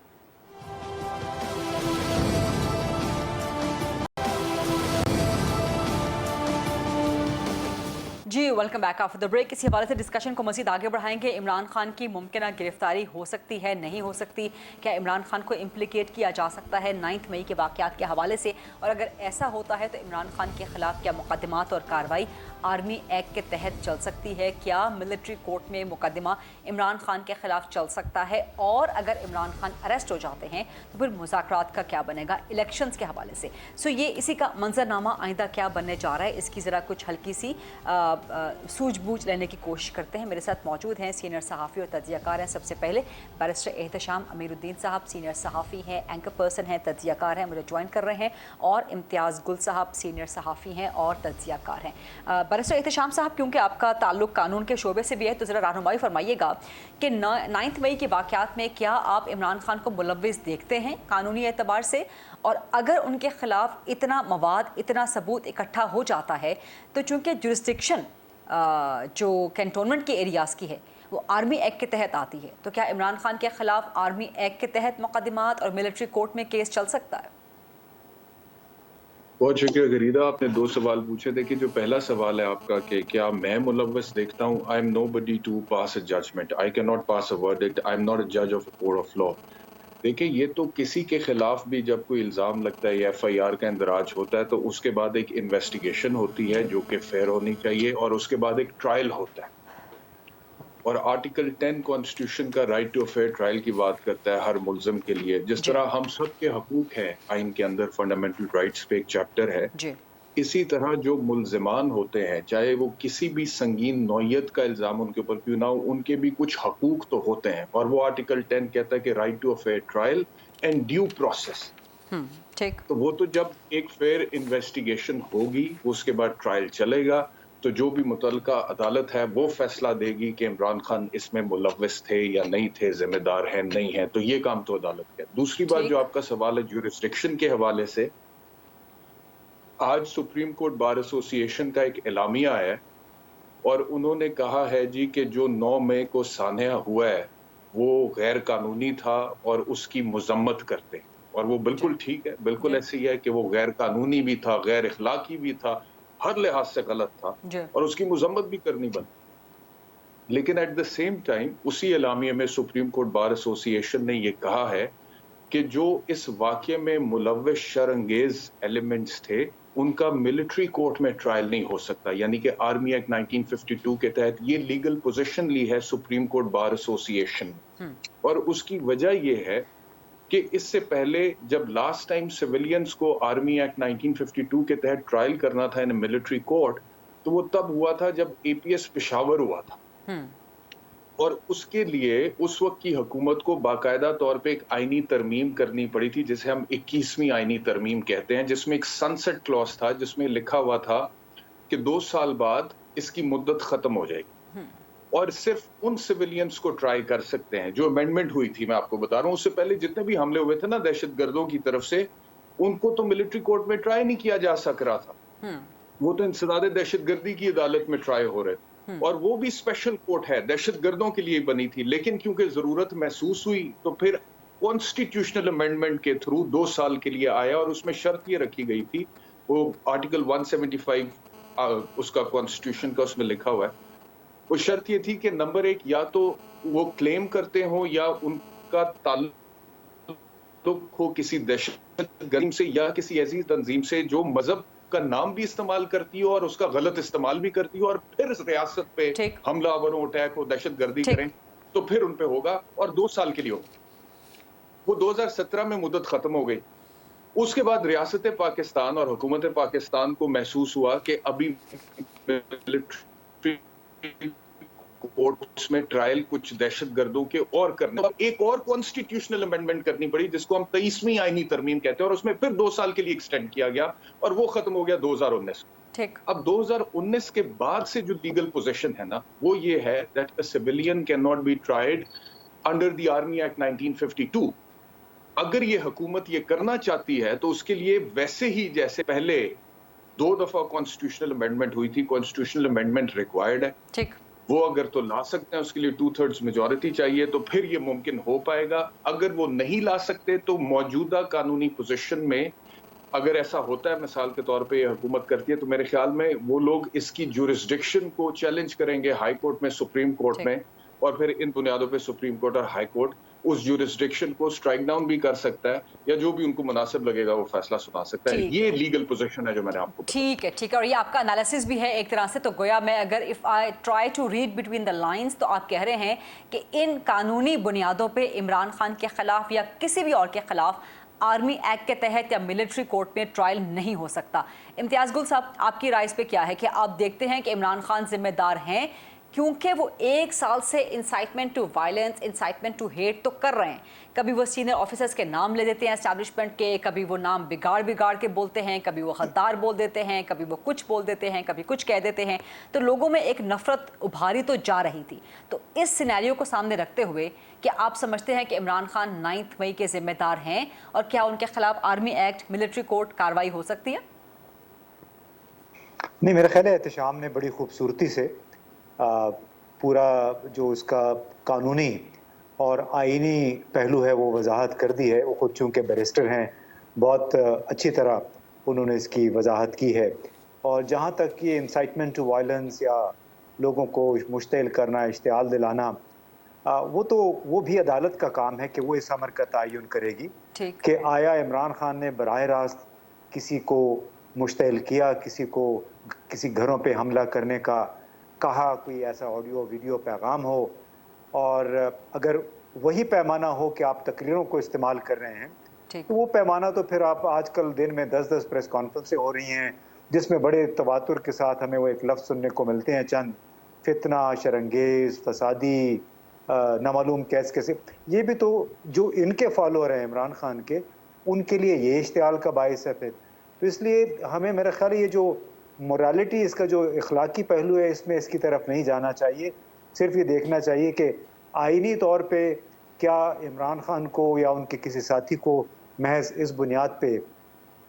जी welcome back after the break. इसी हवाले से डिस्कशन को मजीद आगे बढ़ाएंगे। इमरान खान की मुमकिन गिरफ्तारी हो सकती है, नहीं हो सकती? क्या इमरान खान को इम्प्लिकेट किया जा सकता है 9 मई के वाकयात के हवाले से? और अगर ऐसा होता है तो इमरान खान के खिलाफ क्या मुकदमात और कार्रवाई आर्मी एक्ट के तहत चल सकती है? क्या मिलिट्री कोर्ट में मुकदमा इमरान खान के खिलाफ चल सकता है? और अगर इमरान खान अरेस्ट हो जाते हैं तो फिर मुज़ाकरात का क्या बनेगा इलेक्शंस के हवाले से? सो ये इसी का मंजरनामा आइंदा क्या बनने जा रहा है, इसकी ज़रा कुछ हल्की सी सूझबूझ लेने की कोशिश करते हैं। मेरे साथ मौजूद हैं सीनियर सहाफ़ी और तज्ज़ियाकार हैं। सबसे पहले बैरिस्टर एहतशाम अमीरुद्दीन साहब, सीनियर सहाफ़ी हैं, एंकर पर्सन हैं, तज्ज़ियाकार हैं, मुझे ज्वाइन कर रहे हैं, और इम्तियाज़ गुल साहब, सीनियर सहाफ़ी हैं और तज्ज़ियाकार हैं। बैरिस्टर एहतशाम साहब, क्योंकि आपका ताल्लुक़ कानून के शोबे से भी है, तो ज़रा रहनुमाई फरमाइएगा कि 9 मई के वाक़यात में क्या आप इमरान खान को मुलव्विस देखते हैं कानूनी एतबार से, और अगर उनके ख़िलाफ़ इतना मवाद, इतना सबूत इकट्ठा हो जाता है तो चूँकि जुरिस्डिक्शन जो कैंटोनमेंट के एरियाज़ की है वो आर्मी एक्ट के तहत आती है, तो क्या इमरान खान के ख़िलाफ़ आर्मी एक्ट के तहत मुक़दमात और मिलिट्री कोर्ट में केस चल सकता है? बहुत शुक्रिया गरीदा, आपने 2 सवाल पूछे थे कि जो पहला सवाल है आपका कि क्या मैं मुलव्वस देखता हूँ, I am nobody to pass a judgment, I can not pass a verdict, I am not a जज of a court of law. देखिए, ये तो किसी के खिलाफ भी जब कोई इल्ज़ाम लगता है या FIR का इंदराज होता है तो उसके बाद एक इन्वेस्टिगेशन होती है जो कि फेयर होनी चाहिए, और उसके बाद एक ट्रायल होता है। और आर्टिकल 10 कॉन्स्टिट्यूशन का right to a fair trial की बात करता है हर मुल्ज़िम के लिए। जिस तरह हम सब के हकूक हैं आइन के अंदर, फंडामेंटल राइट्स पे एक चैप्टर है, इसी तरह जो मुल्ज़िमान होते हैं, चाहे वो किसी भी संगीन नौयत का इल्ज़ाम उनके ऊपर क्यों ना हो, उनके भी कुछ हकूक तो होते हैं, और वो आर्टिकल 10 कहता है कि right to a fair trial and due process. ठीक। तो वो तो जब एक फेयर इन्वेस्टिगेशन होगी, उसके बाद ट्रायल चलेगा, तो जो भी मुतल्लिका अदालत है वो फैसला देगी कि इमरान खान इसमें मुलव्विस थे या नहीं थे, जिम्मेदार हैं नहीं है, तो ये काम तो अदालत का है। दूसरी बात जो आपका सवाल है ज्यूरिस्डिक्शन के हवाले से, आज सुप्रीम कोर्ट बार एसोसिएशन का एक एलामिया है और उन्होंने कहा है जी कि जो 9 मई को सान्या हुआ है वो गैर कानूनी था और उसकी मजम्मत करते हैं, और वो बिल्कुल ठीक है, बिल्कुल ऐसे ही है कि वो गैर कानूनी भी था, गैर इखलाकी भी था, हर लिहाज से गलत था और उसकी मजम्मत भी करनी बनती। लेकिन एट द सेम टाइम उसी एलामिया में सुप्रीम कोर्ट बार एसोसिएशन ने ये कहा है कि जो इस वाक़ये में मुलव्विस शरअंगेज एलिमेंट्स थे उनका मिलिट्री कोर्ट में ट्रायल नहीं हो सकता, यानी कि आर्मी एक्ट 1952 के तहत ये लीगल पोजीशन ली है सुप्रीम कोर्ट बार एसोसिएशन ने। और उसकी वजह ये है कि इससे पहले जब लास्ट टाइम सिविलियंस को आर्मी एक्ट 1952 के तहत ट्रायल करना था इन मिलिट्री कोर्ट, तो वो तब हुआ था जब APS पेशावर हुआ था, और उसके लिए उस वक्त की हुकूमत को बाकायदा तौर पे एक आईनी तरमीम करनी पड़ी थी, जिसे हम 21वीं आईनी तरमीम कहते हैं, जिसमें एक सनसेट क्लॉज था, जिसमें लिखा हुआ था कि 2 साल बाद इसकी मुद्दत खत्म हो जाएगी और सिर्फ उन सिविलियंस को ट्राई कर सकते हैं। जो अमेंडमेंट हुई थी, मैं आपको बता रहा हूँ, उससे पहले जितने भी हमले हुए थे ना दहशतगर्दों की तरफ से, उनको तो मिलिट्री कोर्ट में ट्राई नहीं किया जा सक रहा था, वो तो इंसदाद दहशतगर्दी की अदालत में ट्राई हो रहे थे, और वो भी स्पेशल कोर्ट है, दहशतगर्दों के लिए बनी थी। लेकिन क्योंकि जरूरत महसूस हुई तो फिर कॉन्स्टिट्यूशनल अमेंडमेंट के थ्रू 2 साल के लिए आया, और उसमें शर्त ये रखी गई थी, वो आर्टिकल 175 उसका कॉन्स्टिट्यूशन का उसमें लिखा हुआ है, वो शर्त ये थी कि नंबर 1 या तो वो क्लेम करते हो या उनका ताल्लुक हो किसी दहशतगर्द से या किसी ऐसी तंजीम से जो मजहब का नाम भी इस्तेमाल करती हो और उसका गलत इस्तेमाल भी करती हो, और फिर रियासत पे हमलावरों, अटैक हो, दहशतगर्दी करें, तो फिर उन पे होगा, और 2 साल के लिए होगा। वो 2017 में मुद्दत खत्म हो गई। उसके बाद रियासत पाकिस्तान और हुकूमत पाकिस्तान को महसूस हुआ कि अभी मिलिट्री कोर्ट्स में ट्रायल कुछ दहशतगर्दों के और करने, एक और कॉन्स्टिट्यूशनल अमेंडमेंट करनी पड़ी जिसको हम 23वीं आईनी तरमीम कहते हैं, और उसमें फिर 2 साल के लिए एक्सटेंड किया गया, और वो खत्म हो गया 2019। अब 2019 के बाद से जो लीगल पोजीशन है ना, वो ये है that a civilian can not be tried under the army act 1952। अगर ये हुकूमत ये करना चाहती है तो उसके लिए वैसे ही जैसे पहले 2 दफा कॉन्स्टिट्यूशनल अमेंडमेंट हुई थी, कॉन्स्टिट्यूशनल अमेंडमेंट रिक्वायर्ड है, वो अगर तो ला सकते हैं, उसके लिए 2/3 मेजॉरिटी चाहिए, तो फिर ये मुमकिन हो पाएगा। अगर वो नहीं ला सकते तो मौजूदा कानूनी पोजीशन में अगर ऐसा होता है, मिसाल के तौर पे ये हुकूमत करती है, तो मेरे ख्याल में वो लोग इसकी ज्यूरिस्डिक्शन को चैलेंज करेंगे हाई कोर्ट में, सुप्रीम कोर्ट में, और फिर इन बुनियादों पे सुप्रीम कोर्ट और हाई कोर्ट उस ज्यूरिस्डिक्शन को स्ट्राइक डाउन भी कर सकता है, या जो भी उनको मुनासिब लगेगा वो फैसला सुना सकता है। ये लीगल पोजीशन है जो मैंने आपको ठीक है, और ये आपका एनालिसिस भी है एक तरह से। तो गोया मैं अगर if I try to read between the lines, तो आप कह रहे हैं कि इन कानूनी बुनियादों पे इमरान खान के खिलाफ या किसी भी और के खिलाफ आर्मी एक्ट के तहत या मिलिट्री कोर्ट में ट्रायल नहीं हो सकता। इम्तियाज गुल साहब, आपकी राय इस पे क्या है कि आप देखते हैं कि इमरान खान जिम्मेदार हैं क्योंकि वो 1 साल से incitement to violence, incitement to hate तो कर रहे हैं। कभी वो सीनियर ऑफिसर्स के नाम ले देते हैं एस्टैब्लिशमेंट के, कभी वो नाम बिगाड़ के बोलते हैं, कभी वो गद्दार बोल देते हैं, कभी वो कुछ बोल देते हैं, कभी कुछ कह देते हैं, तो लोगों में एक नफरत उभारी तो जा रही थी। तो इस सिनेरियो को सामने रखते हुए क्या आप समझते हैं कि इमरान खान 9 मई के जिम्मेदार हैं और क्या उनके खिलाफ आर्मी एक्ट, मिलिट्री कोर्ट कार्रवाई हो सकती है? नहीं, मेरा ख्याल है एहतशाम ने बड़ी खूबसूरती से पूरा जो इसका कानूनी और आईनी पहलू है वो वजाहत कर दी है। वो खुद चूँकि बैरिस्टर हैं, बहुत अच्छी तरह उन्होंने इसकी वजाहत की है। और जहाँ तक कि इंसाइटमेंट टू वायलेंस या लोगों को मुश्तिल करना, इश्तियाल दिलाना, वो भी अदालत का काम है कि वो इस अमर का तयन करेगी कि आया इमरान खान ने बराह रास्त किसी को मुश्तिल किया, किसी घरों पे हमला करने का कहा, कोई ऐसा ऑडियो वीडियो पैगाम हो, और अगर वही पैमाना हो कि आप तकरीरों को इस्तेमाल कर रहे हैं, तो वो पैमाना तो फिर आप आजकल दिन में 10-10 प्रेस कॉन्फ्रेंसें हो रही हैं जिसमें बड़े तवातुर के साथ हमें वो एक लफ्ज़ सुनने को मिलते हैं, चंद फितना, शरंगेज़, फसादी, नामालूम कैसे। ये भी तो जो इनके फॉलोअर हैं इमरान खान के, उनके लिए ये इश्तियाल का बाइस है फिर। तो इसलिए हमें, मेरा ख्याल है, ये जो मोरालिटी, इसका जो इखलाकी पहलू है, इसमें इसकी तरफ नहीं जाना चाहिए। सिर्फ ये देखना चाहिए कि आईनी तौर पे क्या इमरान खान को या उनके किसी साथी को महज इस बुनियाद पे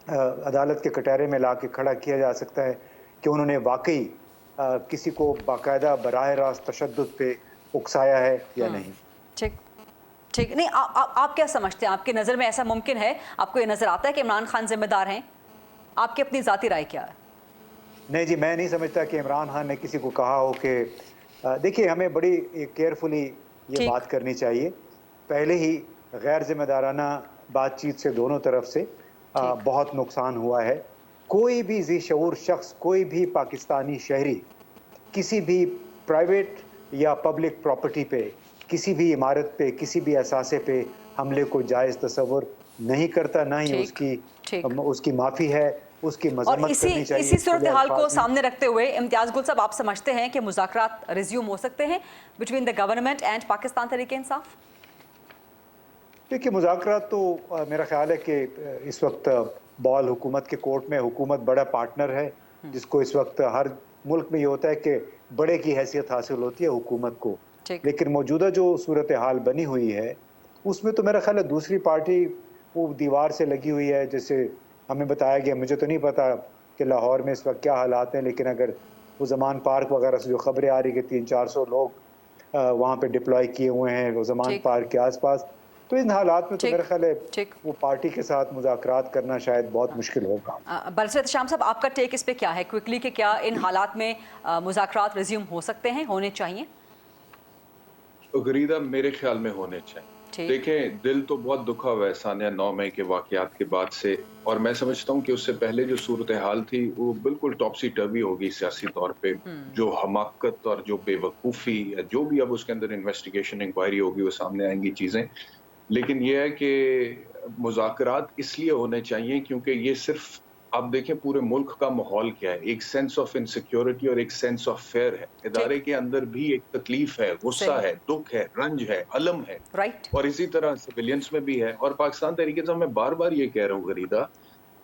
अदालत के कटहरे में ला के खड़ा किया जा सकता है कि उन्होंने वाकई किसी को बाकायदा बराह रास्त तशद्दुद पे उकसाया है या नहीं। ठीक नहीं, आप क्या समझते हैं? आपकी नज़र में ऐसा मुमकिन है? आपको ये नज़र आता है कि इमरान खान जिम्मेदार हैं? आपकी अपनी ज़ाती राय क्या है? नहीं जी, मैं नहीं समझता कि इमरान खान ने किसी को कहा हो कि देखिए, हमें बड़ी केयरफुली ये बात करनी चाहिए। पहले ही गैर जिम्मेदाराना बातचीत से दोनों तरफ से बहुत नुकसान हुआ है। कोई भी ज़ी शऊर शख्स, कोई भी पाकिस्तानी शहरी किसी भी प्राइवेट या पब्लिक प्रॉपर्टी पे, किसी भी इमारत पे, किसी भी असासे पे हमले को जायज़ तस्वुर नहीं करता, ना ही उसकी माफ़ी है, उसकी मज़म्मत करनी चाहिए। इसी सूरत हाल को सामने रखते हुए इम्तियाज गुल साहब, आप समझते हैं कि मुज़ाकरात रिज्यूम हो सकते हैं between the government and Pakistan Tehreek Insaf? देखिए, मुज़ाकरात तो मेरा ख्याल है कि इस वक्त बॉल हुकूमत के कोर्ट में, हुकूमत बड़ा पार्टनर है, जिसको इस वक्त हर मुल्क में ये होता है कि बड़े की हैसियत हासिल होती है हुकूमत को। लेकिन मौजूदा जो सूरत हाल बनी हुई है, उसमें तो मेरा ख्याल है दूसरी पार्टी वो दीवार से लगी हुई है। जैसे हमें बताया गया, मुझे तो नहीं पता कि लाहौर में इस वक्त क्या हालात हैं, लेकिन अगर वो ज़मान पार्क वगैरह से जो खबरें आ रही कि 300-400 लोग वहाँ पे डिप्लॉय किए हुए हैं वो ज़मान पार्क के आसपास, तो इन हालात में तो मेरा ख्याल है वो पार्टी के साथ मुज़ाकरात करना शायद बहुत मुश्किल होगा। बैरिस्टर एहतशाम साहब, आपका टेक इस पे क्या है क्विकली, कि क्या इन हालात में मुज़ाकरात रिज्यूम हो सकते हैं, होने चाहिए? गरीदा, मेरे ख्याल में होने चाहिए। देखें, दिल तो बहुत दुखा हुआ है सानिया 9 मई के वाकयात के बाद से, और मैं समझता हूँ कि उससे पहले जो सूरत हाल थी वो बिल्कुल टॉपसी टर्वी होगी सियासी तौर पे। जो हमाकत और जो बेवकूफ़ी या जो भी अब उसके अंदर इन्वेस्टिगेशन इंक्वायरी होगी वो सामने आएंगी चीज़ें। लेकिन यह है कि मुज़ाकरात इसलिए होने चाहिए क्योंकि ये सिर्फ, आप देखें पूरे मुल्क का माहौल क्या है, एक सेंस ऑफ इनसिक्योरिटी और एक सेंस ऑफ फेयर है। इदारे के अंदर भी एक तकलीफ है, गुस्सा है, दुख है, रंज है, अलम है, और इसी तरह सिविलियंस में भी है। और पाकिस्तान तरीके से मैं बार बार ये कह रहा हूँ गरीदा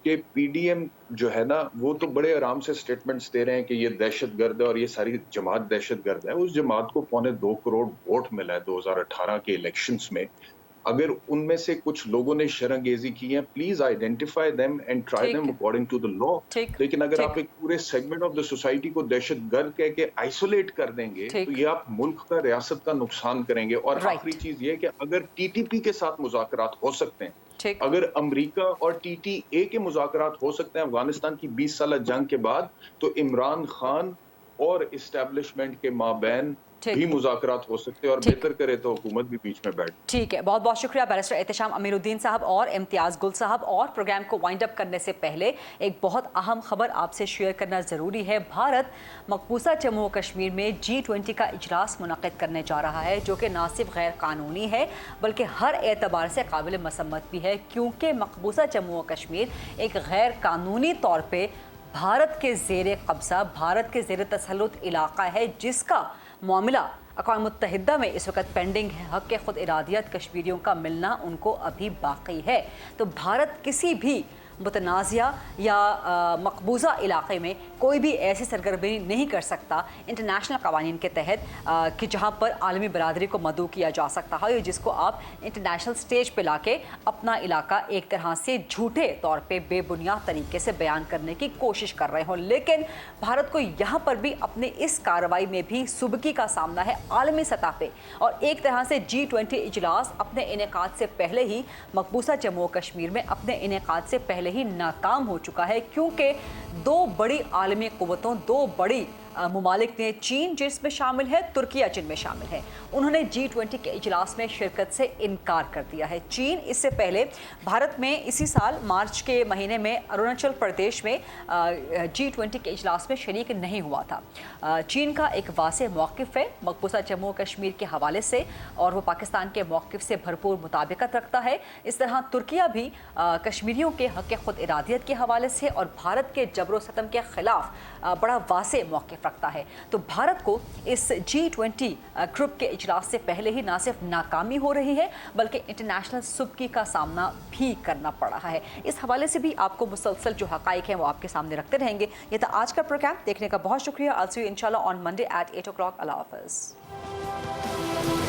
कि पीडीएम जो है ना, वो तो बड़े आराम से स्टेटमेंट्स दे रहे हैं कि ये दहशतगर्द है और ये सारी जमात दहशतगर्द है। उस जमात को 2.25 करोड़ वोट मिला है 2018 के इलेक्शंस में। अगर उनमें से कुछ लोगों ने शरंगेजी की है, please identify them and try them according to the law. लेकिन अगर आप एक पूरे सेगमेंट ऑफ द सोसाइटी को दहशतगर्द कह के आइसोलेट कर देंगे तो ये आप मुल्क का, रियासत का नुकसान करेंगे। और आखिरी चीज ये कि अगर टीटीपी के साथ मुज़ाकरात हो सकते हैं, अगर अमेरिका और टीटीए के मुज़ाकरात हो सकते हैं अफगानिस्तान की 20 साल जंग के बाद, तो इमरान खान और इस्टेब्लिशमेंट के माबैन भी मुज़ाकरात हो सकते हैं और बेहतर करे तो हुकूमत भी बीच में बैठ। ठीक है, बहुत बहुत शुक्रिया बैरिस्टर एहतेशाम अमीरुद्दीन साहब और इम्तियाज़ गुल साहब। और प्रोग्राम को वाइंड अप करने से पहले एक बहुत अहम खबर आपसे शेयर करना ज़रूरी है। भारत मकबूजा जम्मू और कश्मीर में G20 का इजलास मुनक़िद करने जा रहा है, जो कि ना सिर्फ गैर कानूनी है बल्कि हर एतबार से काबिल मसम्मत भी है, क्योंकि मकबूजा जम्मू और कश्मीर एक गैर कानूनी तौर पर भारत के ज़ेर कब्ज़ा, भारत के ज़ेर तसल्लुत इलाका है, जिसका मामला अक़वाम मुत्तहिदा में इस वक्त पेंडिंग है। हक़ खुद इरादियत कश्मीरियों का मिलना उनको अभी बाकी है। तो भारत किसी भी मुतनाज़िया या मकबूजा इलाक़े में कोई भी ऐसी सरगर्मी नहीं कर सकता इंटरनेशनल कवानीन के तहत कि जहाँ पर आलमी बरादरी को मदऊ किया जा सकता है, जिसको आप इंटरनेशनल स्टेज पे लाके अपना इलाका एक तरह से झूठे तौर पे बेबुनियाद तरीके से बयान करने की कोशिश कर रहे हों। लेकिन भारत को यहाँ पर भी अपने इस कार्रवाई में भी सुबकी का सामना है आलमी सतह पे, और एक तरह से G20 इजलास अपने इनेकाद से पहले ही मकबूजा जम्मू कश्मीर में अपने इनेकाद से पहले ही नाकाम हो चुका है, क्योंकि दो बड़ी आलमी कुव्वतों, दो बड़ी मुमालिक ने, चीन जिसमें शामिल है, तुर्किया जिनमें शामिल है, उन्होंने G20 के इजलास में शिरकत से इनकार कर दिया है। चीन इससे पहले भारत में इसी साल मार्च के महीने में अरुणाचल प्रदेश में G20 के इजलास में शरीक नहीं हुआ था। चीन का एक वाज़ेह मौक़िफ़ है मकबूजा जम्मू और कश्मीर के हवाले से, और वो पाकिस्तान के मौक़िफ़ से भरपूर मुताबिकत रखता है। इस तरह तुर्किया भी कश्मीरियों के हक़ खुद इरादियत के हवाले से और भारत के जबर सितम के ख़िलाफ़ बड़ा वाज़ेह मौक़िफ़ रखता है। तो भारत को इस G20 ग्रुप के इजलास से पहले ही ना सिर्फ नाकामी हो रही है बल्कि इंटरनेशनल सुबकी का सामना भी करना पड़ रहा है। इस हवाले से भी आपको मुसलसल जो हक़ाइक़ हैं वो आपके सामने रखते रहेंगे। ये था आज का प्रोग्राम, देखने का बहुत शुक्रिया। I'll see you inshallah on Monday at 8 o'clock. अल्लाह हाफ़िज़।